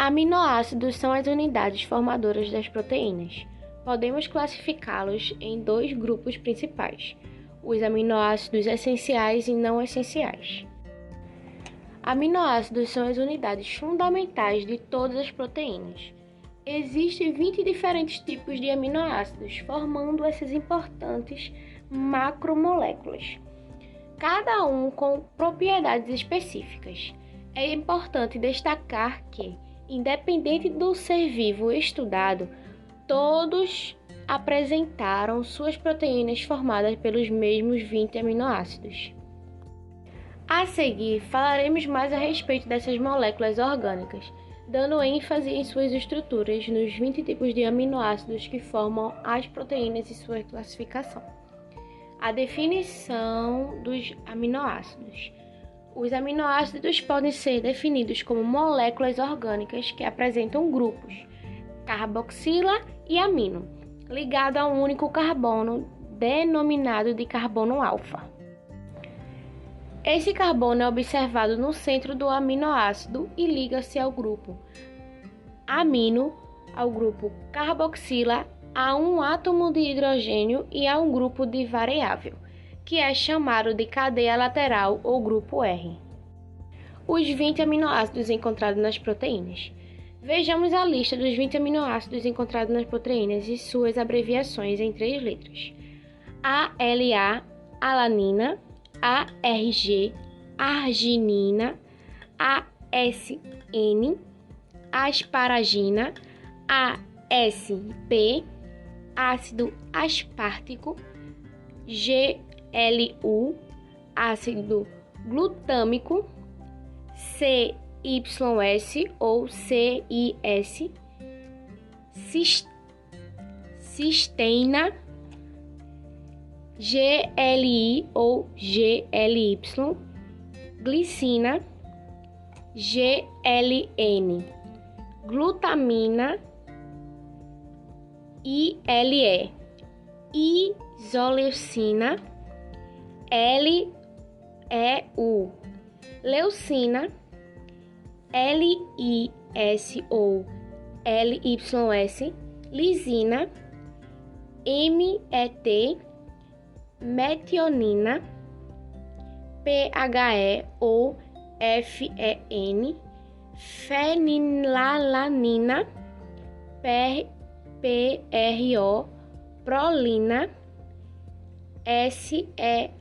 Aminoácidos são as unidades formadoras das proteínas. Podemos classificá-los em dois grupos principais: os aminoácidos essenciais e não essenciais. Aminoácidos são as unidades fundamentais de todas as proteínas. Existem 20 diferentes tipos de aminoácidos, formando essas importantes macromoléculas, cada um com propriedades específicas. É importante destacar que, independente do ser vivo estudado, todos apresentaram suas proteínas formadas pelos mesmos 20 aminoácidos. A seguir, falaremos mais a respeito dessas moléculas orgânicas, dando ênfase em suas estruturas nos 20 tipos de aminoácidos que formam as proteínas e sua classificação. A definição dos aminoácidos. Os aminoácidos podem ser definidos como moléculas orgânicas que apresentam grupos carboxila e amino, ligado a um único carbono denominado de carbono alfa. Esse carbono é observado no centro do aminoácido e liga-se ao grupo amino, ao grupo carboxila, a um átomo de hidrogênio e a um grupo de variável, que é chamado de cadeia lateral ou grupo R. Os 20 aminoácidos encontrados nas proteínas. Vejamos a lista dos 20 aminoácidos encontrados nas proteínas e suas abreviações em 3 letras: ALA, alanina; ARG, arginina; ASN, asparagina; ASP, ácido aspartico; GLU, ácido glutâmico; CYS ou CIS, cisteína; GLI ou GLY, glicina; GLN, glutamina; ILE, isoleucina; LEU, leucina; LIS ou LYS, lisina; MET, metionina; PHE ou FEN, fenilalanina; PRO, prolina; SER,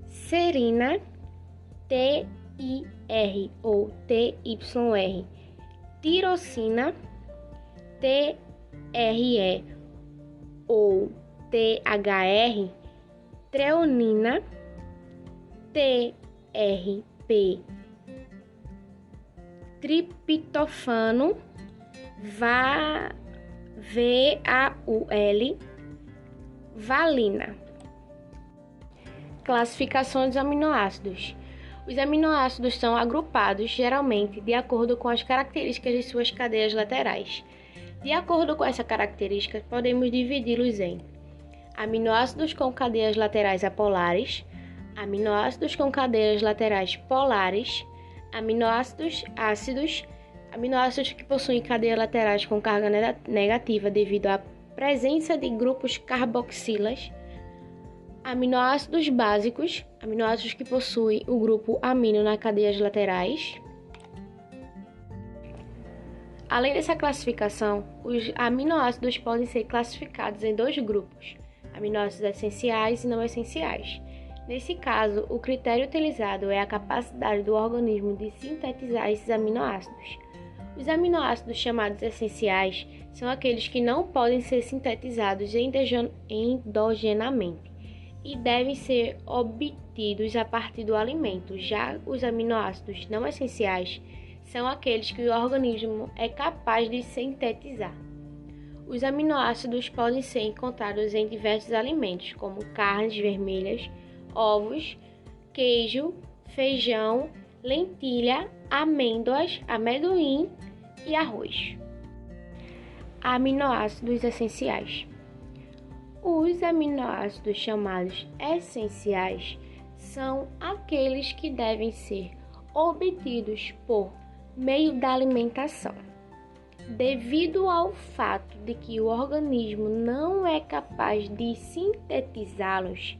serina; TIR ou TYR, tirosina; TRE ou THR, treonina; TRP, triptofano; VAUL, valina. Classificação dos aminoácidos. Os aminoácidos são agrupados, geralmente, de acordo com as características de suas cadeias laterais. De acordo com essa característica, podemos dividi-los em aminoácidos com cadeias laterais apolares, aminoácidos com cadeias laterais polares, aminoácidos ácidos, aminoácidos que possuem cadeias laterais com carga negativa devido à presença de grupos carboxilas, aminoácidos básicos, aminoácidos que possuem o grupo amino nas cadeias laterais. Além dessa classificação, os aminoácidos podem ser classificados em dois grupos: aminoácidos essenciais e não essenciais. Nesse caso, o critério utilizado é a capacidade do organismo de sintetizar esses aminoácidos. Os aminoácidos chamados essenciais são aqueles que não podem ser sintetizados endogenamente e devem ser obtidos a partir do alimento. Já os aminoácidos não essenciais são aqueles que o organismo é capaz de sintetizar. Os aminoácidos podem ser encontrados em diversos alimentos, como carnes vermelhas, ovos, queijo, feijão, lentilha, amêndoas, amendoim e arroz. Aminoácidos essenciais. Os aminoácidos chamados essenciais são aqueles que devem ser obtidos por Meio da alimentação. Devido ao fato de que o organismo não é capaz de sintetizá-los,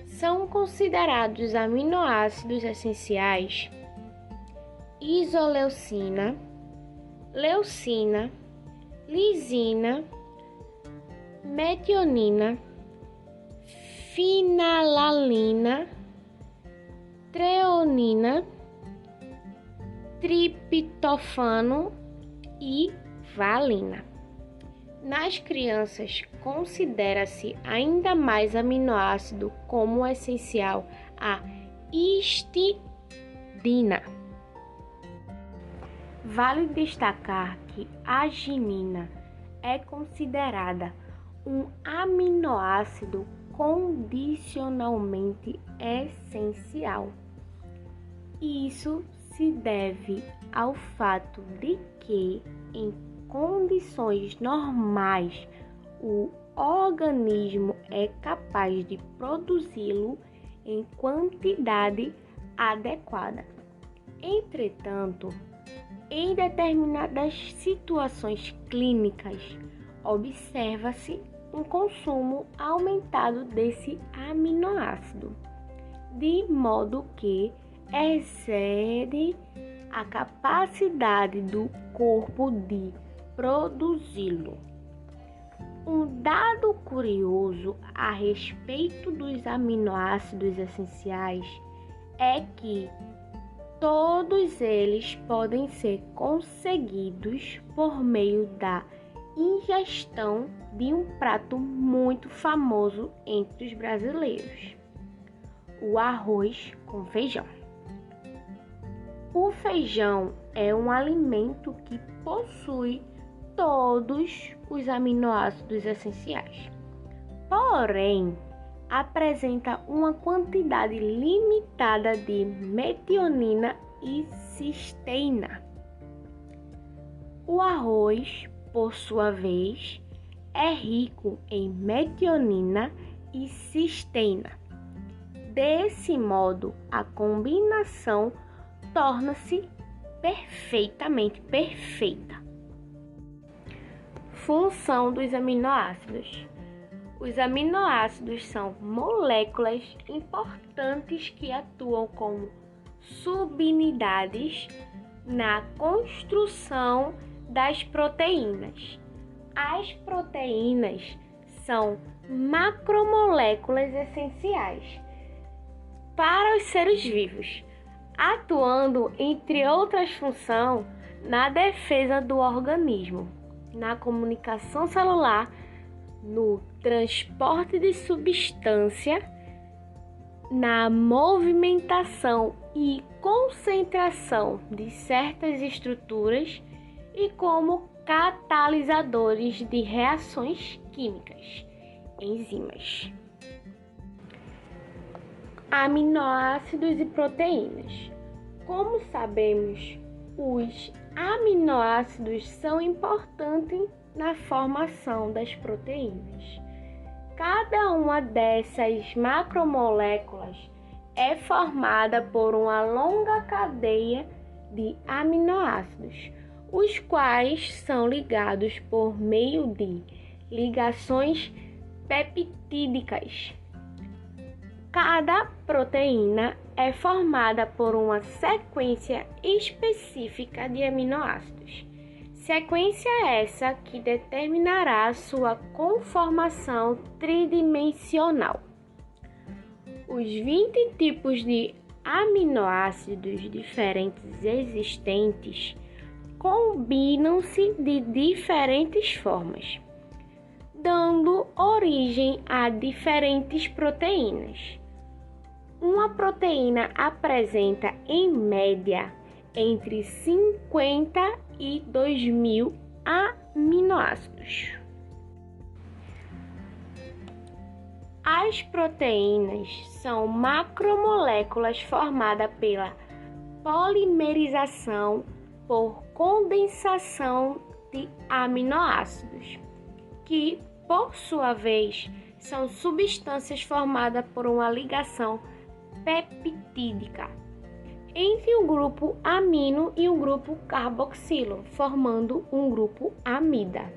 são considerados aminoácidos essenciais isoleucina, leucina, lisina, metionina, fenilalanina, treonina, triptofano e valina. Nas crianças, considera-se ainda mais aminoácido como essencial a histidina. Vale destacar que a arginina é considerada um aminoácido condicionalmente essencial. Isso se deve ao fato de que, em condições normais, o organismo é capaz de produzi-lo em quantidade adequada. Entretanto, em determinadas situações clínicas, observa-se um consumo aumentado desse aminoácido, de modo que excede a capacidade do corpo de produzi-lo. Um dado curioso a respeito dos aminoácidos essenciais é que todos eles podem ser conseguidos por meio da ingestão de um prato muito famoso entre os brasileiros: o arroz com feijão. O feijão é um alimento que possui todos os aminoácidos essenciais, porém apresenta uma quantidade limitada de metionina e cisteína. O arroz, por sua vez, é rico em metionina e cisteína. Desse modo, a combinação torna-se perfeitamente perfeita. Função dos aminoácidos. Os aminoácidos são moléculas importantes que atuam como subunidades na construção das proteínas. As proteínas são macromoléculas essenciais para os seres vivos, atuando, entre outras funções, na defesa do organismo, na comunicação celular, no transporte de substância, na movimentação e concentração de certas estruturas e como catalisadores de reações químicas, enzimas. Aminoácidos e proteínas. Como sabemos, os aminoácidos são importantes na formação das proteínas. Cada uma dessas macromoléculas é formada por uma longa cadeia de aminoácidos, os quais são ligados por meio de ligações peptídicas. Cada proteína é formada por uma sequência específica de aminoácidos. Sequência essa que determinará sua conformação tridimensional. Os 20 tipos de aminoácidos diferentes existentes combinam-se de diferentes formas, dando origem a diferentes proteínas. Uma proteína apresenta, em média, entre 50 e 2.000 aminoácidos. As proteínas são macromoléculas formadas pela polimerização por condensação de aminoácidos, que, por sua vez, são substâncias formadas por uma ligação peptídica. entre um grupo amino e um grupo carboxilo, formando um grupo amida.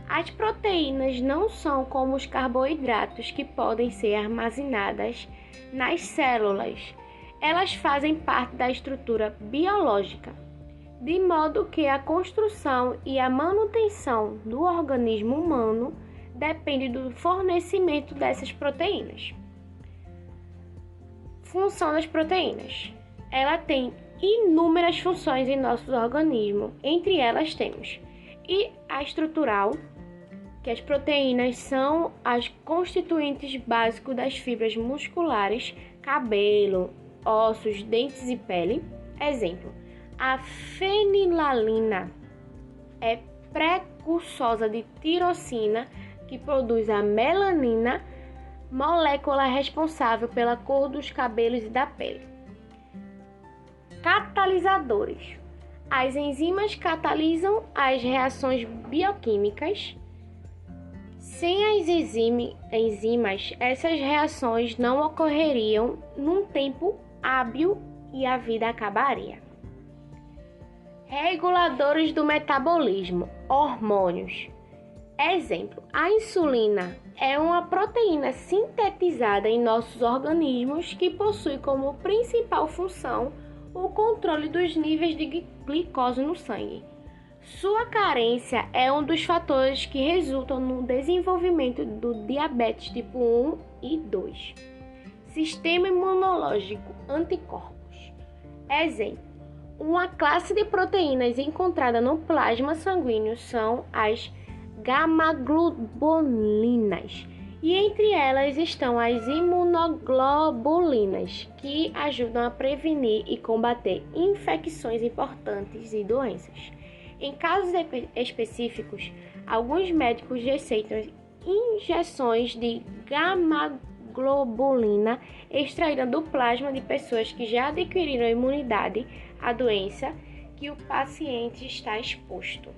As proteínas não são como os carboidratos que podem ser armazenadas nas células. Elas fazem parte da estrutura biológica, de modo que a construção e a manutenção do organismo humano depende do fornecimento dessas proteínas. Função das proteínas. Ela tem inúmeras funções em nosso organismo. Entre elas temos a estrutural, que as proteínas são as constituintes básicos das fibras musculares, cabelo, ossos, dentes e pele. Exemplo: a fenilalina é precursora de tirosina, que produz a melanina, molécula responsável pela cor dos cabelos e da pele. Catalisadores. As enzimas catalisam as reações bioquímicas. Sem as enzimas, essas reações não ocorreriam num tempo hábil e a vida acabaria. Reguladores do metabolismo, hormônios. Exemplo: a insulina é uma proteína sintetizada em nossos organismos que possui como principal função o controle dos níveis de glicose no sangue. Sua carência é um dos fatores que resultam no desenvolvimento do diabetes tipo 1 e 2. Sistema imunológico, anticorpos. Exemplo: uma classe de proteínas encontrada no plasma sanguíneo são as gamaglobulinas, e entre elas estão as imunoglobulinas, que ajudam a prevenir e combater infecções importantes e doenças. Em casos específicos, alguns médicos receitam injeções de gamaglobulina extraída do plasma de pessoas que já adquiriram imunidade à doença que o paciente está exposto.